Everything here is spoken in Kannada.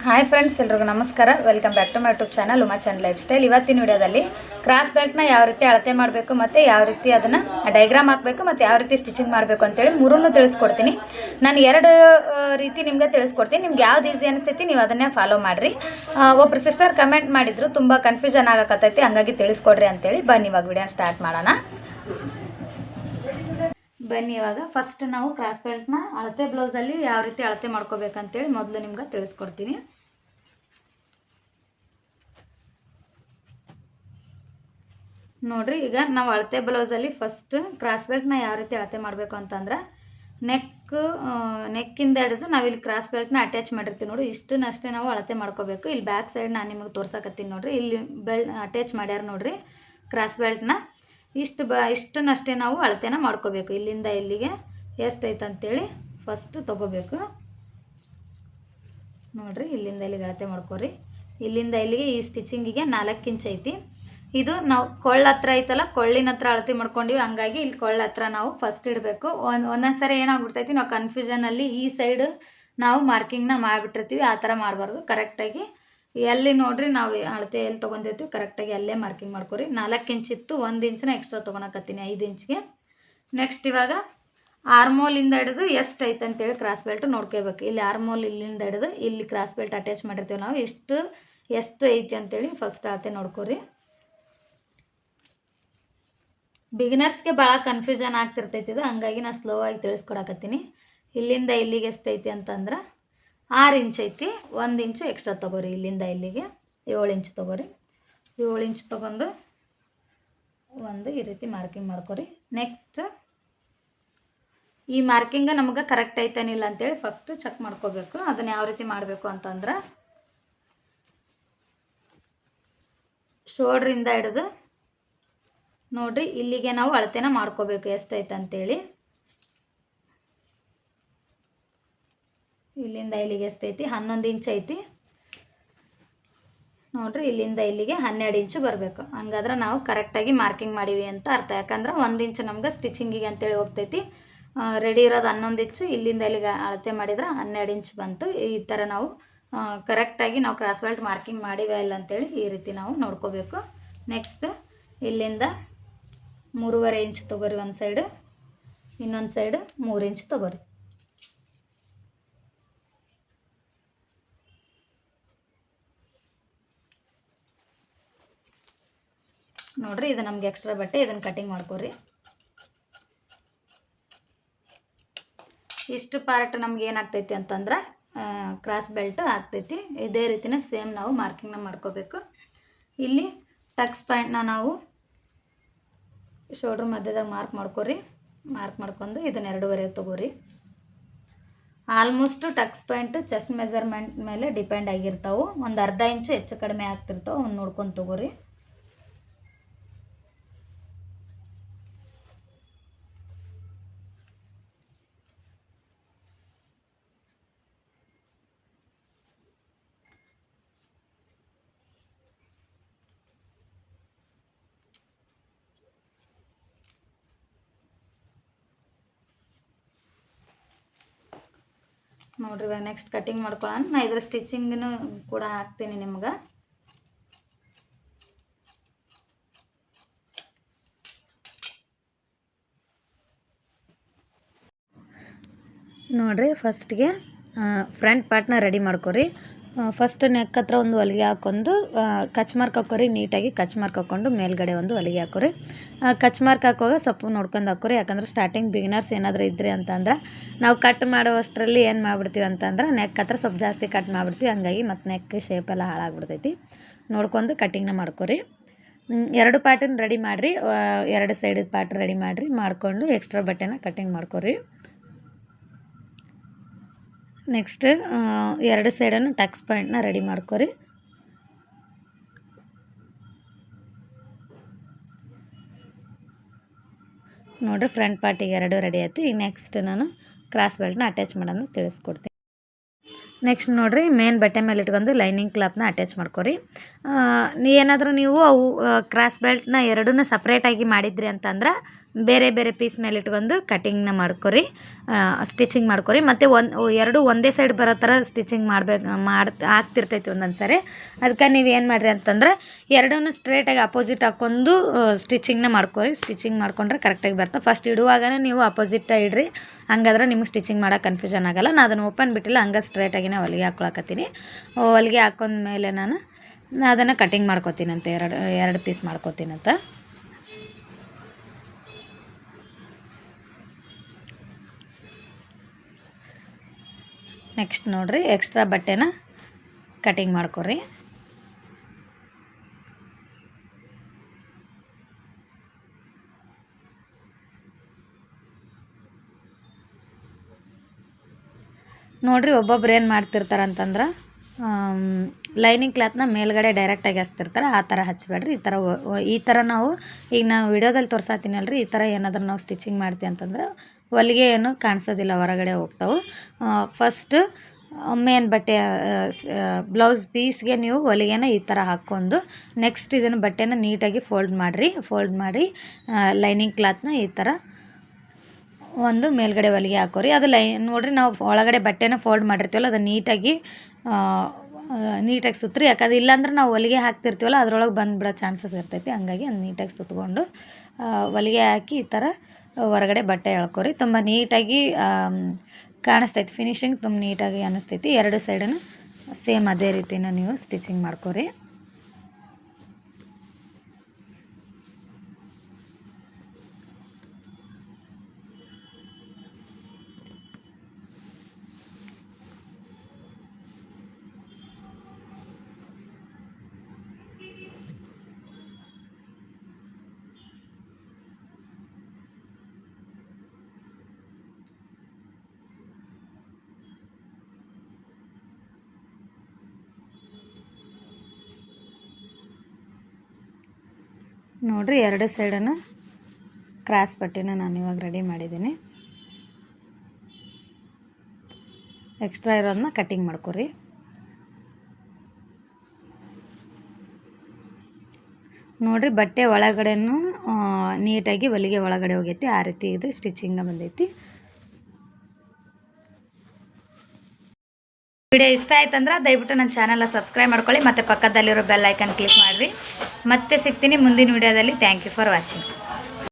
ಹಾಯ್ ಫ್ರೆಂಡ್ಸ್, ಎಲ್ರಿಗೂ ನಮಸ್ಕಾರ. Welcome back to my YouTube channel Uma Chand life style. ಇವತ್ತಿನ ವಿಡಿಯೋದಲ್ಲಿ ಕ್ರಾಸ್ ಬೆಲ್ಟ್ನ ಯಾವ ರೀತಿ ಅಳತೆ ಮಾಡಬೇಕು ಮತ್ತು ಯಾವ ರೀತಿ ಅದನ್ನು ಡೈಗ್ರಾಮ್ ಹಾಕಬೇಕು ಮತ್ತು ಯಾವ ರೀತಿ ಸ್ಟಿಚಿಂಗ್ ಮಾಡಬೇಕು ಅಂತೇಳಿ ಮೂರನ್ನು ತಿಳಿಸ್ಕೊಡ್ತೀನಿ. ನಾನು ಎರಡು ರೀತಿ ನಿಮ್ಗೆ ತಿಳಿಸ್ಕೊಡ್ತೀನಿ. ನಿಮ್ಗೆ ಯಾವ್ದು ಈಸಿ ಅನಿಸ್ತೈತಿ ನೀವು ಅದನ್ನೇ ಫಾಲೋ ಮಾಡಿರಿ. ಒಬ್ಬರು ಸಿಸ್ಟರ್ ಕಮೆಂಟ್ ಮಾಡಿದ್ರು, ತುಂಬ ಕನ್ಫ್ಯೂಷನ್ ಆಗಕತ್ತೈತಿ, ಹಂಗಾಗಿ ತಿಳಿಸ್ಕೊಡ್ರಿ ಅಂತೇಳಿ. ಬನ್ನಿ ಇವಾಗ ವಿಡಿಯೋ ಸ್ಟಾರ್ಟ್ ಮಾಡೋಣ. ಬನ್ನಿ ಇವಾಗ ಫಸ್ಟ್ ನಾವು ಕ್ರಾಸ್ ಬೆಲ್ಟ್ನ ಅಳತೆ ಬ್ಲೌಸಲ್ಲಿ ಯಾವ ರೀತಿ ಅಳತೆ ಮಾಡ್ಕೋಬೇಕಂತೇಳಿ ಮೊದಲು ನಿಮ್ಗೆ ತಿಳಿಸ್ಕೊಡ್ತೀನಿ. ನೋಡ್ರಿ, ಈಗ ನಾವು ಅಳತೆ ಬ್ಲೌಸಲ್ಲಿ ಫಸ್ಟ್ ಕ್ರಾಸ್ ಬೆಲ್ಟ್ನ ಯಾವ ರೀತಿ ಅಳತೆ ಮಾಡಬೇಕು ಅಂತಂದ್ರೆ ನೆಕ್ಕಿಂದ ಹಿಡಿದು ನಾವಿಲ್ಲಿ ಕ್ರಾಸ್ ಬೆಲ್ಟ್ನ ಅಟ್ಯಾಚ್ ಮಾಡಿರ್ತೀವಿ ನೋಡಿ, ಇಷ್ಟನ್ನಷ್ಟೇ ನಾವು ಅಳತೆ ಮಾಡ್ಕೋಬೇಕು. ಇಲ್ಲಿ ಬ್ಯಾಕ್ ಸೈಡ್ ನಾನು ನಿಮಗೆ ತೋರ್ಸಕತ್ತೀನಿ ನೋಡ್ರಿ, ಇಲ್ಲಿ ಅಟ್ಯಾಚ್ ಮಾಡ್ಯಾರ ನೋಡ್ರಿ ಕ್ರಾಸ್ ಬೆಲ್ಟ್ನ. ಇಷ್ಟನ್ನಷ್ಟೇ ನಾವು ಅಳತೆನ ಮಾಡ್ಕೋಬೇಕು. ಇಲ್ಲಿಂದ ಇಲ್ಲಿಗೆ ಎಷ್ಟೈತೆ ಅಂತೇಳಿ ಫಸ್ಟ್ ತೊಗೋಬೇಕು ನೋಡ್ರಿ. ಇಲ್ಲಿಂದ ಇಲ್ಲಿಗೆ ಅಳತೆ ಮಾಡ್ಕೋರಿ. ಇಲ್ಲಿಂದ ಇಲ್ಲಿಗೆ ಈ ಸ್ಟಿಚಿಂಗಿಗೆ 4 ಇಂಚ್ ಐತಿ. ಇದು ನಾವು ಕೊಳ್ಳ ಹತ್ರ ಐತಲ್ಲ, ಕೊಳ್ಳಿನ ಹತ್ರ ಅಳತೆ ಮಾಡ್ಕೊಂಡಿವಿ, ಹಂಗಾಗಿ ಇಲ್ಲಿ ಕೊಳ್ಳ ಹತ್ರ ನಾವು ಫಸ್ಟ್ ಇಡಬೇಕು. ಒಂದೊಂದು ಸರಿ ಏನಾಗ್ಬಿಡ್ತೈತಿ, ನಾವು ಕನ್ಫ್ಯೂಷನಲ್ಲಿ ಈ ಸೈಡ್ ನಾವು ಮಾರ್ಕಿಂಗ್ನ ಮಾಡಿಬಿಟ್ಟಿರ್ತೀವಿ. ಆ ಥರ ಮಾಡಬಾರ್ದು. ಕರೆಕ್ಟಾಗಿ ಎಲ್ಲಿ ನೋಡ್ರಿ ನಾವು ಅಳತೆ ಎಲ್ಲಿ ತೊಗೊಂಡಿರ್ತೀವಿ ಕರೆಕ್ಟಾಗಿ ಅಲ್ಲೇ ಮಾರ್ಕಿಂಗ್ ಮಾಡ್ಕೊರಿ. 4 ಇಂಚ್ ಇತ್ತು, 1 ಇಂಚನ್ನ ಎಕ್ಸ್ಟ್ರಾ ತೊಗೊಳಕತ್ತೀನಿ 5 ಇಂಚ್ಗೆ. ನೆಕ್ಸ್ಟ್ ಇವಾಗ ಆರ್ಮೋಲಿಂದ ಹಿಡಿದು ಎಷ್ಟು ಐತೆ ಅಂತೇಳಿ ಕ್ರಾಸ್ ಬೆಲ್ಟ್ ನೋಡ್ಕೋಬೇಕು. ಇಲ್ಲಿ ಆರ್ಮೋಲ್ ಇಲ್ಲಿಂದ ಹಿಡಿದು ಇಲ್ಲಿ ಕ್ರಾಸ್ ಬೆಲ್ಟ್ ಅಟ್ಯಾಚ್ ಮಾಡಿರ್ತೀವಿ ನಾವು, ಎಷ್ಟು ಐತಿ ಅಂತೇಳಿ ಫಸ್ಟ್ ಅಳತೆ ನೋಡ್ಕೊರಿ. ಬಿಗಿನರ್ಸ್ಗೆ ಭಾಳ ಕನ್ಫ್ಯೂಷನ್ ಆಗ್ತಿರ್ತೈತಿ ಇದು, ಹಂಗಾಗಿ ನಾನು ಸ್ಲೋ ಆಗಿ ತಿಳಿಸ್ಕೊಡಕತ್ತೀನಿ. ಇಲ್ಲಿಂದ ಇಲ್ಲಿಗೆ ಎಷ್ಟು ಐತಿ ಅಂತಂದ್ರೆ 6 ಇಂಚ್ ಐತಿ. 1 ಇಂಚು ಎಕ್ಸ್ಟ್ರಾ ತೊಗೋರಿ. ಇಲ್ಲಿಂದ ಇಲ್ಲಿಗೆ 7 ಇಂಚ್ ತೊಗೋರಿ. 7 ಇಂಚ್ ತೊಗೊಂಡು ಈ ರೀತಿ ಮಾರ್ಕಿಂಗ್ ಮಾಡ್ಕೊರಿ. ನೆಕ್ಸ್ಟ್ ಈ ಮಾರ್ಕಿಂಗ್ ನಮಗೆ ಕರೆಕ್ಟ್ ಐತೇನಿಲ್ಲ ಅಂತೇಳಿ ಫಸ್ಟ್ ಚೆಕ್ ಮಾಡ್ಕೋಬೇಕು. ಅದನ್ನು ಯಾವ ರೀತಿ ಮಾಡಬೇಕು ಅಂತಂದ್ರೆ ಶೋಲ್ಡ್ರಿಂದ ಹಿಡಿದು ನೋಡ್ರಿ ಇಲ್ಲಿಗೆ ನಾವು ಅಳತೆನ ಮಾಡ್ಕೋಬೇಕು ಎಷ್ಟೈತೆ ಅಂತೇಳಿ. ಇಲ್ಲಿಂದ ಇಲ್ಲಿಗೆ ಎಷ್ಟೈತಿ? 11 ಇಂಚ್ ಐತಿ ನೋಡ್ರಿ. ಇಲ್ಲಿಂದ ಇಲ್ಲಿಗೆ 12 ಇಂಚು ಬರಬೇಕು. ಹಂಗಾದ್ರೆ ನಾವು ಕರೆಕ್ಟಾಗಿ ಮಾರ್ಕಿಂಗ್ ಮಾಡೀವಿ ಅಂತ ಅರ್ಥ. ಯಾಕಂದ್ರೆ 1 ಇಂಚ್ ನಮ್ಗೆ ಸ್ಟಿಚಿಂಗಿಗೆ ಅಂತೇಳಿ ಹೋಗ್ತೈತಿ. ರೆಡಿ ಇರೋದು 11 ಇಂಚು, ಇಲ್ಲಿಂದ ಇಲ್ಲಿಗೆ ಅಳತೆ ಮಾಡಿದ್ರೆ 12 ಇಂಚ್ ಬಂತು. ಈ ಥರ ನಾವು ಕರೆಕ್ಟಾಗಿ ನಾವು ಕ್ರಾಸ್ ಬೆಲ್ಟ್ ಮಾರ್ಕಿಂಗ್ ಮಾಡಿವೆ ಇಲ್ಲ ಅಂತೇಳಿ ಈ ರೀತಿ ನಾವು ನೋಡ್ಕೋಬೇಕು. ನೆಕ್ಸ್ಟ್ ಇಲ್ಲಿಂದ 3.5 ಇಂಚ್ ತೊಗೋರಿ ಒಂದು ಸೈಡು, ಇನ್ನೊಂದು ಸೈಡು 3 ಇಂಚ್ ತೊಗೋರಿ. ನೋಡ್ರಿ, ಇದು ನಮ್ಗೆ ಎಕ್ಸ್ಟ್ರಾ ಬಟ್ಟೆ, ಇದನ್ನು ಕಟಿಂಗ್ ಮಾಡ್ಕೋರಿ. ಇಷ್ಟು ಪಾರ್ಟ್ ನಮ್ಗೆ ಏನಾಗ್ತೈತಿ ಅಂತಂದ್ರೆ ಕ್ರಾಸ್ ಬೆಲ್ಟ್ ಆಗ್ತೈತಿ. ಇದೇ ರೀತಿನೇ ಸೇಮ್ ನಾವು ಮಾರ್ಕಿಂಗ್ನ ಮಾಡ್ಕೋಬೇಕು. ಇಲ್ಲಿ ಟಕ್ಸ್ ಪಾಯಿಂಟ್ನ ನಾವು ಶೋಲ್ಡ್ರ್ ಮಧ್ಯದಾಗ ಮಾರ್ಕ್ ಮಾಡ್ಕೋರಿ. ಮಾರ್ಕ್ ಮಾಡ್ಕೊಂಡು ಇದನ್ನು 2.5 ತೊಗೋರಿ. Almost Tux point chest measurement ಮೇಲೆ ಡಿಪೆಂಡ್ ಆಗಿರ್ತಾವೆ. ಒಂದು ಅರ್ಧ ಇಂಚು ಹೆಚ್ಚು ಕಡಿಮೆ ಆಗ್ತಿರ್ತಾವೆ, ಒಂದು ನೋಡ್ಕೊಂಡು ತೊಗೋರಿ. ನೋಡ್ರಿ, ಇವಾಗ ನೆಕ್ಸ್ಟ್ ಕಟಿಂಗ್ ಮಾಡ್ಕೊಳ್ಳೋಣ. ನಾನು ಇದ್ರ ಸ್ಟಿಚಿಂಗನ್ನು ಕೂಡ ಹಾಕ್ತೀನಿ ನಿಮ್ಗೆ. ನೋಡ್ರಿ, ಫಸ್ಟ್ಗೆ ಫ್ರಂಟ್ ಪಾರ್ಟ್ನ ರೆಡಿ ಮಾಡ್ಕೊರಿ. ಫಸ್ಟ್ ನೆಕ್ ಹತ್ರ ಒಂದು ಹೊಲಿಗೆ ಹಾಕ್ಕೊಂಡು ಕಚ್ ಮಾರ್ಕ್ ಹಾಕೋರಿ. ನೀಟಾಗಿ ಕಚ್ ಮಾರ್ಕ್ ಹಾಕ್ಕೊಂಡು ಮೇಲ್ಗಡೆ ಒಂದು ಹೊಲಿಗೆ ಹಾಕೋರಿ. ಕಚ್ ಮಾರ್ಕ್ ಹಾಕುವಾಗ ಸ್ವಲ್ಪ ನೋಡ್ಕೊಂಡು ಹಾಕೋರಿ. ಯಾಕಂದ್ರೆ ಸ್ಟಾರ್ಟಿಂಗ್ ಬಿಗಿನರ್ಸ್ ಏನಾದರೂ ಇದ್ರಿ ಅಂತಂದ್ರೆ ನಾವು ಕಟ್ ಮಾಡೋವಷ್ಟರಲ್ಲಿ ಏನು ಮಾಡಿಬಿಡ್ತೀವಿ ಅಂತಂದ್ರೆ ನೆಕ್ ಹತ್ರ ಸ್ವಲ್ಪ ಜಾಸ್ತಿ ಕಟ್ ಮಾಡಿಬಿಡ್ತೀವಿ. ಹಂಗಾಗಿ ಮತ್ತು ನೆಕ್ ಶೇಪೆಲ್ಲ ಹಾಳಾಗ್ಬಿಡ್ತೈತಿ. ನೋಡ್ಕೊಂಡು ಕಟ್ಟಿಂಗ್ನ ಮಾಡ್ಕೊರಿ. 2 ಪಾರ್ಟನ್ನು ರೆಡಿ ಮಾಡಿರಿ. 2 ಸೈಡಿದ ಪಾರ್ಟ್ ರೆಡಿ ಮಾಡಿರಿ. ಮಾಡಿಕೊಂಡು ಎಕ್ಸ್ಟ್ರಾ ಬಟ್ಟೆನ ಕಟ್ಟಿಂಗ್ ಮಾಡ್ಕೊರಿ. ನೆಕ್ಸ್ಟ್ 2 ಸೈಡನ್ನು ಟಕ್ಸ್ ಪಾಯಿಂಟ್ನ ರೆಡಿ ಮಾಡ್ಕೊರಿ. ನೋಡಿರಿ, ಫ್ರಂಟ್ ಪಾರ್ಟಿಗೆ 2 ರೆಡಿ ಆಯಿತು. ಈಗ ನೆಕ್ಸ್ಟ್ ನಾನು ಕ್ರಾಸ್ ಬೆಲ್ಟ್ನ ಅಟ್ಯಾಚ್ ಮಾಡೋದನ್ನ ತಿಳಿಸ್ಕೊಡ್ತೀನಿ. ನೆಕ್ಸ್ಟ್ ನೋಡಿರಿ, ಮೇನ್ ಬಟ್ಟೆ ಮೇಲೆ ಇಟ್ಕೊಂಡು ಲೈನಿಂಗ್ ಕ್ಲಾತ್ನ ಅಟ್ಯಾಚ್ ಮಾಡ್ಕೊರಿ. ಏನಾದರೂ ನೀವು ಅವು ಕ್ರಾಸ್ ಬೆಲ್ಟ್ನ ಎರಡನ್ನ ಸಪ್ರೇಟಾಗಿ ಮಾಡಿದ್ರಿ ಅಂತಂದ್ರೆ ಬೇರೆ ಬೇರೆ ಪೀಸ್ ಮೇಲೆ ಇಟ್ಕೊಂಡು ಕಟಿಂಗ್ನ ಮಾಡ್ಕೊರಿ, ಸ್ಟಿಚಿಂಗ್ ಮಾಡ್ಕೊರಿ. ಮತ್ತು ಎರಡು ಒಂದೇ ಸೈಡ್ ಬರೋ ಥರ ಸ್ಟಿಚಿಂಗ್ ಆಗ್ತಿರ್ತೈತಿ ಒಂದೊಂದು ಸರಿ. ಅದಕ್ಕೆ ನೀವು ಏನು ಮಾಡಿರಿ ಅಂತಂದ್ರೆ ಎರಡೂ ಸ್ಟ್ರೇಟಾಗಿ ಅಪೋಸಿಟ್ ಹಾಕ್ಕೊಂಡು ಸ್ಟಿಚಿಂಗ್ನ ಮಾಡ್ಕೊರಿ. ಸ್ಟಿಚಿಂಗ್ ಮಾಡ್ಕೊಂಡ್ರೆ ಕರೆಕ್ಟಾಗಿ ಬರ್ತವೆ. ಫಸ್ಟ್ ಇಡುವಾಗನೇ ನೀವು ಅಪೋಸಿಟ್ ಇಡ್ರಿ, ಹಂಗಾದ್ರೆ ನಿಮ್ಗೆ ಸ್ಟಿಚಿಂಗ್ ಮಾಡೋಕೆ ಕನ್ಫ್ಯೂಷನ್ ಆಗೋಲ್ಲ. ನಾನು ಅದನ್ನು ಓಪನ್ ಬಿಟ್ಟಿಲ್ಲ, ಹಂಗೆ ಸ್ಟ್ರೇಟಾಗಿನೇ ಹೊಲಿಗೆ ಹಾಕ್ಕೊಳಕತ್ತೀನಿ. ಹೊಲಿಗೆ ಹಾಕೊಂಡ್ಮೇಲೆ ನಾನು ಅದನ್ನು ಕಟಿಂಗ್ ಮಾಡ್ಕೊತೀನಂತೆ, ಎರಡು ಪೀಸ್ ಮಾಡ್ಕೊತೀನಂತ. ನೆಕ್ಸ್ಟ್ ನೋಡಿರಿ, ಎಕ್ಸ್ಟ್ರಾ ಬಟ್ಟೆನ ಕಟಿಂಗ್ ಮಾಡ್ಕೊರಿ. ನೋಡಿರಿ, ಒಬ್ಬೊಬ್ರು ಏನು ಮಾಡ್ತಿರ್ತಾರೆ ಅಂತಂದ್ರೆ ಲೈನಿಂಗ್ ಕ್ಲಾತ್ನ ಮೇಲ್ಗಡೆ ಡೈರೆಕ್ಟಾಗಿ ಹಚ್ತಿರ್ತಾರೆ. ಆ ಥರ ಹಚ್ಚಬೇಡ್ರಿ. ಈ ಥರ ನಾವು ಈಗ ನಾವು ವಿಡಿಯೋದಲ್ಲಿ ತೋರ್ಸಾತೀನಲ್ರಿ, ಈ ಥರ ಏನಾದರೂ ನಾವು ಸ್ಟಿಚಿಂಗ್ ಮಾಡ್ತೀವಿ ಅಂತಂದ್ರೆ ಹೊಲಿಗೆ ಏನು ಕಾಣಿಸೋದಿಲ್ಲ, ಹೊರಗಡೆ ಹೋಗ್ತಾವೆ. ಫಸ್ಟ್ ಮೇನ್ ಬಟ್ಟೆ ಬ್ಲೌಸ್ ಪೀಸ್ಗೆ ನೀವು ಹೊಲಿಗೆನ ಈ ಥರ ಹಾಕ್ಕೊಂಡು ನೆಕ್ಸ್ಟ್ ಇದನ್ನು ಬಟ್ಟೆನ ನೀಟಾಗಿ ಫೋಲ್ಡ್ ಮಾಡಿ ಲೈನಿಂಗ್ ಕ್ಲಾತ್ನ ಈ ಥರ ಒಂದು ಮೇಲ್ಗಡೆ ಹೊಲಿಗೆ ಹಾಕೋರಿ. ಅದು ನೋಡಿರಿ, ನಾವು ಒಳಗಡೆ ಬಟ್ಟೆನ ಫೋಲ್ಡ್ ಮಾಡಿರ್ತೀವಲ್ಲ, ಅದು ನೀಟಾಗಿ ಸುತ್ತರಿ. ಯಾಕಂದ್ರೆ ಇಲ್ಲಾಂದ್ರೆ ನಾವು ಹೊಲಿಗೆ ಹಾಕ್ತಿರ್ತೀವಲ್ಲ, ಅದ್ರೊಳಗೆ ಬಂದುಬಿಡೋ ಚಾನ್ಸಸ್ ಇರ್ತೈತಿ. ಹಂಗಾಗಿ ಅದು ನೀಟಾಗಿ ಸುತ್ತಕೊಂಡು ಹೊಲಿಗೆ ಹಾಕಿ ಈ ಥರ ಹೊರಗಡೆ ಬಟ್ಟೆ ಎಳ್ಕೊರಿ. ತುಂಬ ನೀಟಾಗಿ ಕಾಣಿಸ್ತೈತಿ, ಫಿನಿಶಿಂಗ್ ತುಂಬ ನೀಟಾಗಿ ಅನ್ನಿಸ್ತೈತಿ. ಎರಡು ಸೈಡನ್ನು ಸೇಮ್ ಅದೇ ರೀತಿನ ನೀವು ಸ್ಟಿಚಿಂಗ್ ಮಾಡ್ಕೊರಿ. ನೋಡಿರಿ, ಎರಡು ಸೈಡನ್ನು ಕ್ರಾಸ್ ಪಟ್ಟಿನ ನಾನು ಇವಾಗ ರೆಡಿ ಮಾಡಿದ್ದೀನಿ. ಎಕ್ಸ್ಟ್ರಾ ಇರೋದನ್ನ ಕಟಿಂಗ್ ಮಾಡ್ಕೊರಿ. ನೋಡಿರಿ, ಬಟ್ಟೆ ಒಳಗಡೆನೂ ನೀಟಾಗಿ ಹೊಲಿಗೆ ಒಳಗಡೆ ಹೋಗೈತಿ. ಆ ರೀತಿ ಇದು ಸ್ಟಿಚಿಂಗ್ನ ಬಂದೈತಿ. ವಿಡಿಯೋ ಇಷ್ಟ ಆಯ್ತಂದ್ರೆ ದಯವಿಟ್ಟು ನನ್ನ ಚಾನಲ್ನ ಸಬ್ಸ್ಕ್ರೈಬ್ ಮಾಡ್ಕೊಳ್ಳಿ, ಮತ್ತು ಪಕ್ಕದಲ್ಲಿರೋ ಬೆಲ್ ಐಕನ್ ಕ್ಲಿಕ್ ಮಾಡಿರಿ. ಮತ್ತೆ ಸಿಗ್ತೀನಿ ಮುಂದಿನ ವಿಡಿಯೋದಲ್ಲಿ. Thank you for watching.